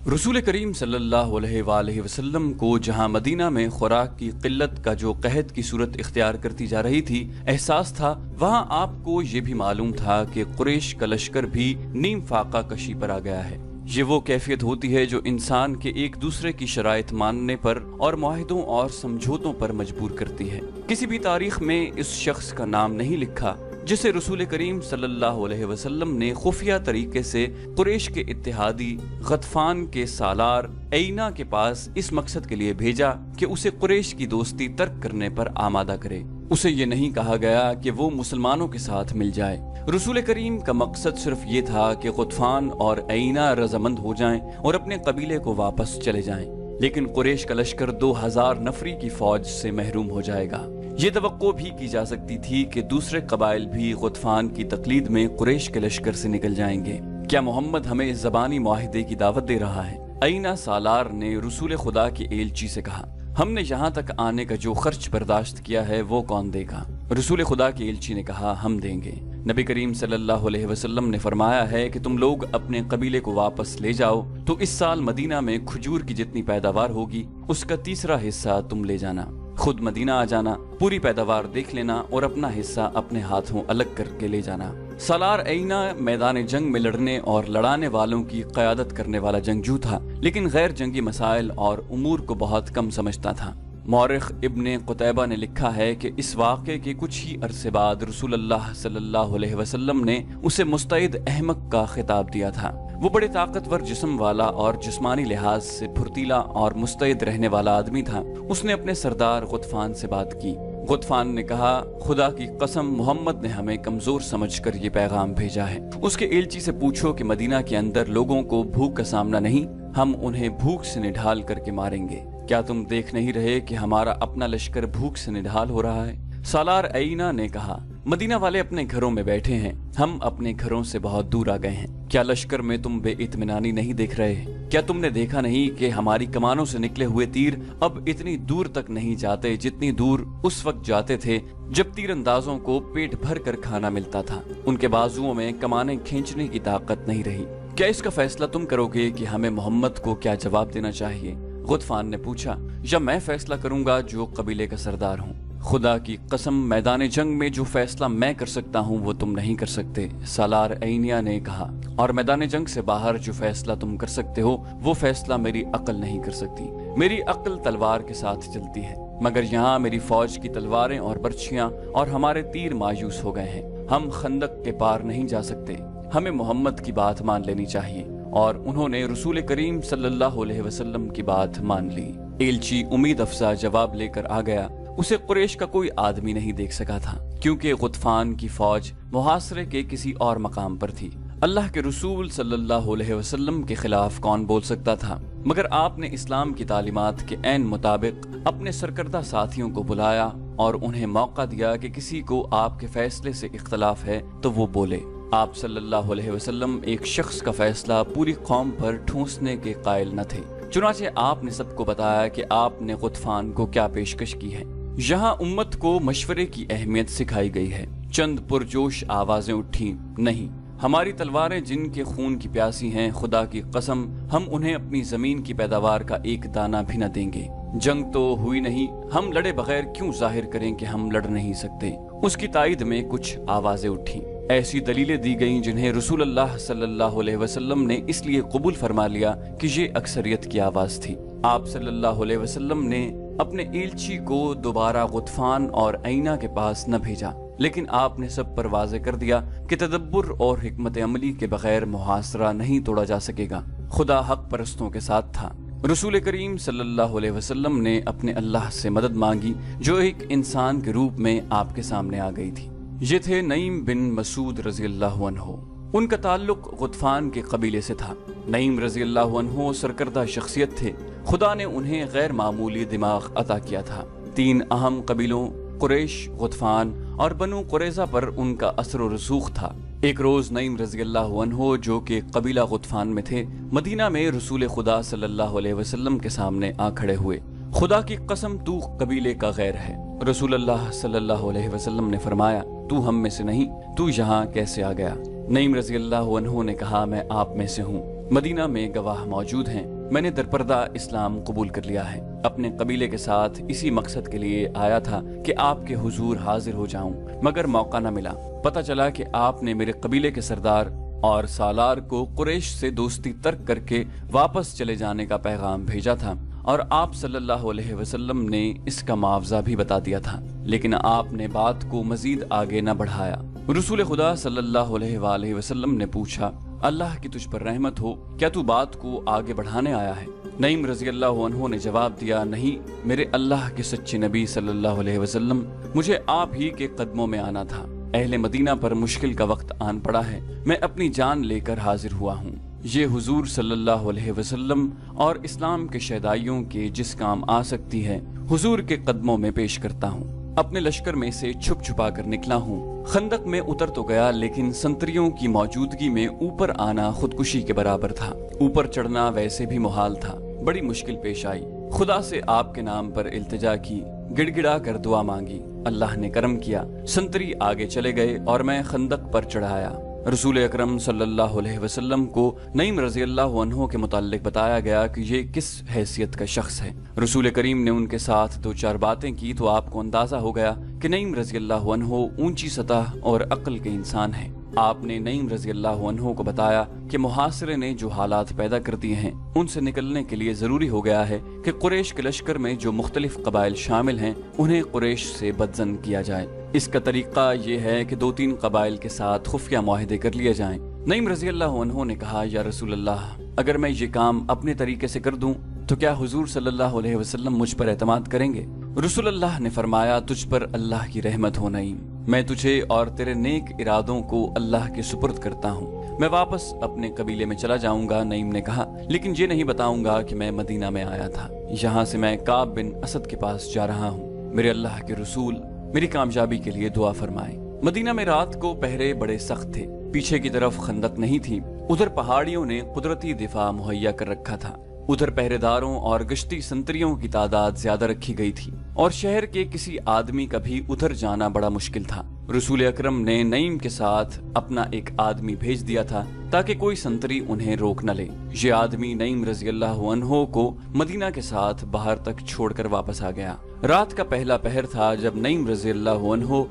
رسول کریم صلی اللہ علیہ وآلہ وسلم کو جہاں مدینہ میں خوراک کی قلت کا جو قحط کی صورت اختیار کرتی جا رہی تھی احساس تھا، وہاں آپ کو یہ بھی معلوم تھا کہ قریش کا لشکر بھی نیم فاقہ کشی پر آ گیا ہے۔ یہ وہ کیفیت ہوتی ہے جو انسان کے ایک دوسرے کی شرائط ماننے پر اور معاہدوں اور سمجھوتوں پر مجبور کرتی ہے۔ کسی بھی تاریخ میں اس شخص کا نام نہیں لکھا جسے رسول کریم صلی اللہ علیہ وسلم نے خفیہ طریقے سے قریش کے اتحادی غطفان کے سالار عینہ کے پاس اس مقصد کے لیے بھیجا کہ اسے قریش کی دوستی ترک کرنے پر آمادہ کرے۔ اسے یہ نہیں کہا گیا کہ وہ مسلمانوں کے ساتھ مل جائے۔ رسول کریم کا مقصد صرف یہ تھا کہ غطفان اور عینہ رضامند ہو جائیں اور اپنے قبیلے کو واپس چلے جائیں، لیکن قریش کا لشکر 2000 نفری کی فوج سے محروم ہو جائے گا۔ یہ توقع بھی کی جا سکتی تھی کہ دوسرے قبائل بھی غطفان کی تقلید میں قریش کے لشکر سے نکل جائیں گے۔ کیا محمد ہمیں زبانی معاہدے کی دعوت دے رہا ہے؟ عینہ سالار نے رسول خدا کے ایلچی سے کہا، ہم نے یہاں تک آنے کا جو خرچ برداشت کیا ہے وہ کون دے گا؟ رسول خدا کے ایلچی نے کہا، ہم دیں گے۔ نبی کریم صلی اللہ علیہ وسلم نے فرمایا ہے کہ تم لوگ اپنے قبیلے کو واپس لے جاؤ تو اس سال مدینہ میں کھجور کی جتنی پیداوار ہوگی اس کا تیسرا حصہ تم لے جانا، خود مدینہ آ جانا، پوری پیداوار دیکھ لینا اور اپنا حصہ اپنے ہاتھوں الگ کر کے لے جانا۔ سالار عینہ میدان جنگ میں لڑنے اور لڑانے والوں کی قیادت کرنے والا جنگجو تھا، لیکن غیر جنگی مسائل اور امور کو بہت کم سمجھتا تھا۔ مورخ ابن قتیبہ نے لکھا ہے کہ اس واقعے کے کچھ ہی عرصے بعد رسول اللہ صلی اللہ علیہ وسلم نے اسے مستعد احمق کا خطاب دیا تھا۔ وہ بڑے طاقتور جسم والا اور جسمانی لحاظ سے پھرتیلا اور مستعد رہنے والا آدمی تھا۔ اس نے اپنے سردار غطفان سے بات کی۔ غطفان نے کہا، خدا کی قسم محمد نے ہمیں کمزور سمجھ کر یہ پیغام بھیجا ہے۔ اس کے ایلچی سے پوچھو کہ مدینہ کے اندر لوگوں کو بھوک کا سامنا نہیں، ہم انہیں بھوک سے نڈھال کر کے ماریں گے۔ کیا تم دیکھ نہیں رہے کہ ہمارا اپنا لشکر بھوک سے نڈھال ہو رہا ہے؟ سالار عینہ نے کہا، مدینہ والے اپنے گھروں میں بیٹھے ہیں، ہم اپنے گھروں سے بہت دور آ گئے ہیں۔ کیا لشکر میں تم بے اطمینانی نہیں دیکھ رہے؟ کیا تم نے دیکھا نہیں کہ ہماری کمانوں سے نکلے ہوئے تیر اب اتنی دور تک نہیں جاتے جتنی دور اس وقت جاتے تھے جب تیر اندازوں کو پیٹ بھر کر کھانا ملتا تھا؟ ان کے بازوؤں میں کمانیں کھینچنے کی طاقت نہیں رہی۔ کیا اس کا فیصلہ تم کرو گے کہ ہمیں محمد کو کیا جواب دینا چاہیے؟ غطفان نے پوچھا، یا میں فیصلہ کروں گا جو قبیلے کا سردار ہوں؟ خدا کی قسم میدان جنگ میں جو فیصلہ میں کر سکتا ہوں وہ تم نہیں کر سکتے، سالار عینہ نے کہا، اور میدان جنگ سے باہر جو فیصلہ تم کر سکتے ہو وہ فیصلہ میری عقل نہیں کر سکتی۔ میری عقل تلوار کے ساتھ چلتی ہے، مگر یہاں میری فوج کی تلواریں اور برچھیاں اور ہمارے تیر مایوس ہو گئے ہیں۔ ہم خندق کے پار نہیں جا سکتے، ہمیں محمد کی بات مان لینی چاہیے۔ اور انہوں نے رسول کریم صلی اللہ علیہ وسلم کی بات مان لی۔ ایلچی امید افزا جواب لے کر آ گیا۔ اسے قریش کا کوئی آدمی نہیں دیکھ سکا تھا کیونکہ غطفان کی فوج محاصرے کے کسی اور مقام پر تھی۔ اللہ کے رسول صلی اللہ علیہ وسلم کے خلاف کون بول سکتا تھا؟ مگر آپ نے اسلام کی تعلیمات کے عین مطابق اپنے سرکردہ ساتھیوں کو بلایا اور انہیں موقع دیا کہ کسی کو آپ کے فیصلے سے اختلاف ہے تو وہ بولے۔ آپ صلی اللہ علیہ وسلم ایک شخص کا فیصلہ پوری قوم پر ٹھونسنے کے قائل نہ تھے، چنانچہ آپ نے سب کو بتایا کہ آپ نے غطفان کو کیا پیشکش کی ہے۔ یہاں امت کو مشورے کی اہمیت سکھائی گئی ہے۔ چند پرجوش آوازیں اٹھیں، نہیں، ہماری تلواریں جن کے خون کی پیاسی ہیں، خدا کی قسم ہم انہیں اپنی زمین کی پیداوار کا ایک دانہ بھی نہ دیں گے۔ جنگ تو ہوئی نہیں، ہم لڑے بغیر کیوں ظاہر کریں کہ ہم لڑ نہیں سکتے؟ اس کی تائید میں کچھ آوازیں اٹھیں۔ ایسی دلیلیں دی گئیں جنہیں رسول اللہ صلی اللہ علیہ وسلم نے اس لیے قبول فرما لیا کہ یہ اکثریت کی آواز تھی۔ آپ صلی اللہ علیہ وسلم نے اپنے ایلچی کو دوبارہ غطفان اور عینہ کے پاس نہ بھیجا، لیکن آپ نے سب پر واضح کر دیا کہ تدبر اور حکمت عملی کے بغیر محاصرہ نہیں توڑا جا سکے گا۔ خدا حق پرستوں کے ساتھ تھا۔ رسول کریم صلی اللہ علیہ وسلم نے اپنے اللہ سے مدد مانگی جو ایک انسان کے روپ میں آپ کے سامنے آ گئی تھی۔ یہ تھے نعیم بن مسعود رضی اللہ عنہ۔ ان کا تعلق غطفان کے قبیلے سے تھا۔ نعیم رضی اللہ عنہ سرکردہ شخصیت تھے۔ خدا نے انہیں غیر معمولی دماغ عطا کیا تھا۔ 3 اہم قبیلوں قریش، غطفان اور بنو قریظہ پر ان کا اثر و رسوخ تھا۔ ایک روز نعیم رضی اللہ عنہ جو کہ قبیلہ غطفان میں تھے، مدینہ میں رسول خدا صلی اللہ علیہ وسلم کے سامنے آ کھڑے ہوئے۔ خدا کی قسم تو قبیلے کا غیر ہے۔ رسول اللہ صلی اللہ علیہ وسلم نے فرمایا، تو ہم میں سے نہیں، تو یہاں کیسے آ گیا؟ نعیم رضی اللہ عنہ نے کہا، میں آپ میں سے ہوں۔ مدینہ میں گواہ موجود ہیں، میں نے درپردہ اسلام قبول کر لیا ہے۔ اپنے قبیلے کے ساتھ اسی مقصد کے لیے آیا تھا کہ آپ کے حضور حاضر ہو جاؤں، مگر موقع نہ ملا۔ پتہ چلا کہ آپ نے میرے قبیلے کے سردار اور سالار کو قریش سے دوستی ترک کر کے واپس چلے جانے کا پیغام بھیجا تھا، اور آپ صلی اللہ علیہ وسلم نے اس کا معاوضہ بھی بتا دیا تھا، لیکن آپ نے بات کو مزید آگے نہ بڑھایا۔ رسول خدا صلی اللہ علیہ وآلہ وسلم نے پوچھا، اللہ کی تجھ پر رحمت ہو، کیا تو بات کو آگے بڑھانے آیا ہے؟ نعیم رضی اللہ عنہ نے جواب دیا، نہیں میرے اللہ کے سچے نبی صلی اللہ علیہ وسلم، مجھے آپ ہی کے قدموں میں آنا تھا۔ اہل مدینہ پر مشکل کا وقت آن پڑا ہے، میں اپنی جان لے کر حاضر ہوا ہوں۔ یہ حضور صلی اللہ علیہ وسلم اور اسلام کے شہدائیوں کے جس کام آ سکتی ہے، حضور کے قدموں میں پیش کرتا ہوں۔ اپنے لشکر میں سے چھپ چھپا کر نکلا ہوں، خندق میں اتر تو گیا، لیکن سنتریوں کی موجودگی میں اوپر آنا خودکشی کے برابر تھا۔ اوپر چڑھنا ویسے بھی محال تھا، بڑی مشکل پیش آئی۔ خدا سے آپ کے نام پر التجا کی، گڑ گڑا کر دعا مانگی، اللہ نے کرم کیا، سنتری آگے چلے گئے اور میں خندق پر چڑھایا۔ رسول اکرم صلی اللہ علیہ وسلم کو نعیم رضی اللہ عنہ کے متعلق بتایا گیا کہ یہ کس حیثیت کا شخص ہے۔ رسول کریم نے ان کے ساتھ دو چار باتیں کی تو آپ کو اندازہ ہو گیا کہ نعیم رضی اللہ عنہ اونچی سطح اور عقل کے انسان ہیں۔ آپ نے نعیم رضی اللہ عنہ کو بتایا کہ محاصرے نے جو حالات پیدا کر دیے ہیں، ان سے نکلنے کے لیے ضروری ہو گیا ہے کہ قریش کے لشکر میں جو مختلف قبائل شامل ہیں انہیں قریش سے بدزن کیا جائے۔ اس کا طریقہ یہ ہے کہ 2-3 قبائل کے ساتھ خفیہ معاہدے کر لیے جائیں۔ نعیم رضی اللہ عنہ نے کہا، یا رسول اللہ، اگر میں یہ کام اپنے طریقے سے کر دوں تو کیا حضور صلی اللہ علیہ وسلم مجھ پر اعتماد کریں گے؟ رسول اللہ نے فرمایا، تجھ پر اللہ کی رحمت ہو نعیم، میں تجھے اور تیرے نیک ارادوں کو اللہ کے سپرد کرتا ہوں، میں واپس اپنے قبیلے میں چلا جاؤں گا۔ نعیم نے کہا، لیکن یہ نہیں بتاؤں گا کہ میں مدینہ میں آیا تھا، یہاں سے میں کعب بن اسد کے پاس جا رہا ہوں، میرے اللہ کے رسول میری کامیابی کے لیے دعا فرمائیں۔ مدینہ میں رات کو پہرے بڑے سخت تھے، پیچھے کی طرف خندق نہیں تھی، ادھر پہاڑیوں نے قدرتی دفاع مہیا کر رکھا تھا، ادھر پہرے داروں اور گشتی سنتریوں کی تعداد زیادہ رکھی گئی تھی، اور شہر کے کسی آدمی کا بھی ادھر جانا بڑا مشکل تھا۔ رسول اکرم نے نعیم کے ساتھ اپنا ایک آدمی بھیج دیا تھا تاکہ کوئی سنتری انہیں روک نہ لے۔ یہ آدمی نعیم رضی اللہ عنہ کو مدینہ کے ساتھ باہر تک چھوڑ کر واپس آ گیا۔ رات کا پہلا پہر تھا جب نعیم رضی اللہ عنہ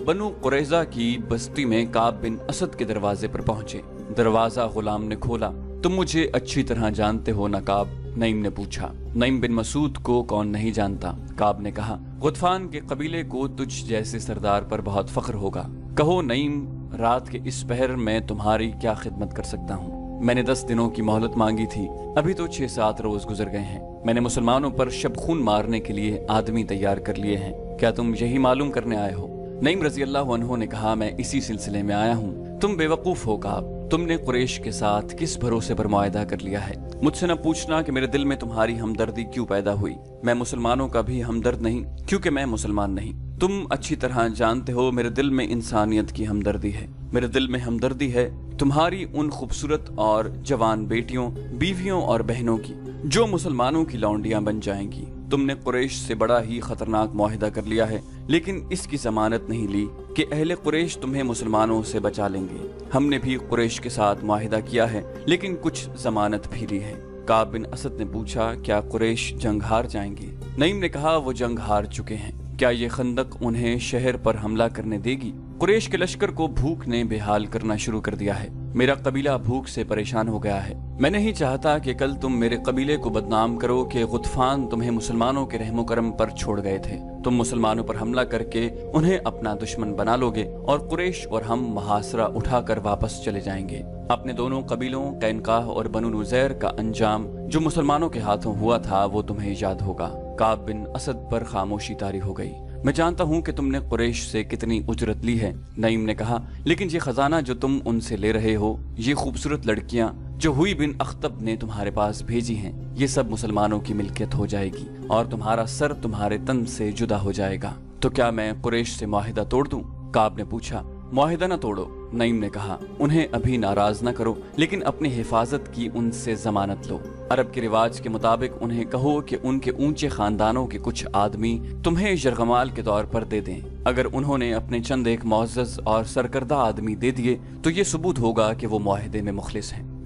بنو قریظہ کی بستی میں کعب بن اسد کے دروازے پر پہنچے۔ دروازہ غلام نے کھولا۔ تم مجھے اچھی طرح جانتے ہو نا کعب؟ نعیم نے پوچھا۔ نعیم بن مسعود کو کون نہیں جانتا؟ کعب نے کہا، غطفان کے قبیلے کو تجھ جیسے سردار پر بہت فخر ہوگا۔ کہو نعیم، رات کے اس پہر میں تمہاری کیا خدمت کر سکتا ہوں؟ میں نے 10 دنوں کی مہلت مانگی تھی، ابھی تو 6-7 روز گزر گئے ہیں۔ میں نے مسلمانوں پر شب خون مارنے کے لیے آدمی تیار کر لیے ہیں، کیا تم یہی معلوم کرنے آئے ہو؟ نعیم رضی اللہ عنہ نے کہا، میں اسی سلسلے میں آیا ہوں۔ تم بے وقوف ہو کعب، تم نے قریش کے ساتھ کس بھروسے پر معاہدہ کر لیا ہے؟ مجھ سے نہ پوچھنا کہ میرے دل میں تمہاری ہمدردی کیوں پیدا ہوئی، میں مسلمانوں کا بھی ہمدرد نہیں، کیونکہ میں مسلمان نہیں۔ تم اچھی طرح جانتے ہو میرے دل میں انسانیت کی ہمدردی ہے، میرے دل میں ہمدردی ہے تمہاری ان خوبصورت اور جوان بیٹیوں، بیویوں اور بہنوں کی جو مسلمانوں کی لونڈیاں بن جائیں گی۔ تم نے قریش سے بڑا ہی خطرناک معاہدہ کر لیا ہے، لیکن اس کی ضمانت نہیں لی کہ اہل قریش تمہیں مسلمانوں سے بچا لیں گے۔ ہم نے بھی قریش کے ساتھ معاہدہ کیا ہے، لیکن کچھ ضمانت بھی لی ہے۔ کعب بن اسد نے پوچھا، کیا قریش جنگ ہار جائیں گے؟ نعیم نے کہا، وہ جنگ ہار چکے ہیں۔ کیا یہ خندق انہیں شہر پر حملہ کرنے دے گی؟ قریش کے لشکر کو بھوک نے بے حال کرنا شروع کر دیا ہے، میرا قبیلہ بھوک سے پریشان ہو گیا ہے۔ میں نہیں چاہتا کہ کل تم میرے قبیلے کو بدنام کرو کہ غطفان تمہیں مسلمانوں کے رحم و کرم پر چھوڑ گئے تھے۔ تم مسلمانوں پر حملہ کر کے انہیں اپنا دشمن بنا لوگے اور قریش اور ہم محاصرہ اٹھا کر واپس چلے جائیں گے۔ اپنے دونوں قبیلوں قینقاع اور بنو نذیر کا انجام جو مسلمانوں کے ہاتھوں ہوا تھا وہ تمہیں یاد ہوگا۔ کعب بن اسد پر خاموشی طاری ہو گئی۔ میں جانتا ہوں کہ تم نے قریش سے کتنی اجرت لی ہے، نعیم نے کہا، لیکن یہ خزانہ جو تم ان سے لے رہے ہو، یہ خوبصورت لڑکیاں جو ہوئی بن اخطب نے تمہارے پاس بھیجی ہیں، یہ سب مسلمانوں کی ملکیت ہو جائے گی اور تمہارا سر تمہارے تن سے جدا ہو جائے گا۔ تو کیا میں قریش سے معاہدہ توڑ دوں؟ کعب نے پوچھا۔ معاہدہ نہ توڑو، نعیم نے کہا، انہیں ابھی ناراض نہ کرو، لیکن اپنی حفاظت کی ان سے ضمانت لو۔ عرب کے رواج کے مطابق انہیں کہو کہ ان کے اونچے خاندانوں کے کچھ آدمی تمہیں یرغمال کے طور پر دے دیں۔ اگر انہوں نے اپنے چند ایک معزز اور سرکردہ آدمی دے دیے تو یہ ثبوت ہوگا کہ وہ معاہدے میں مخلص ہیں۔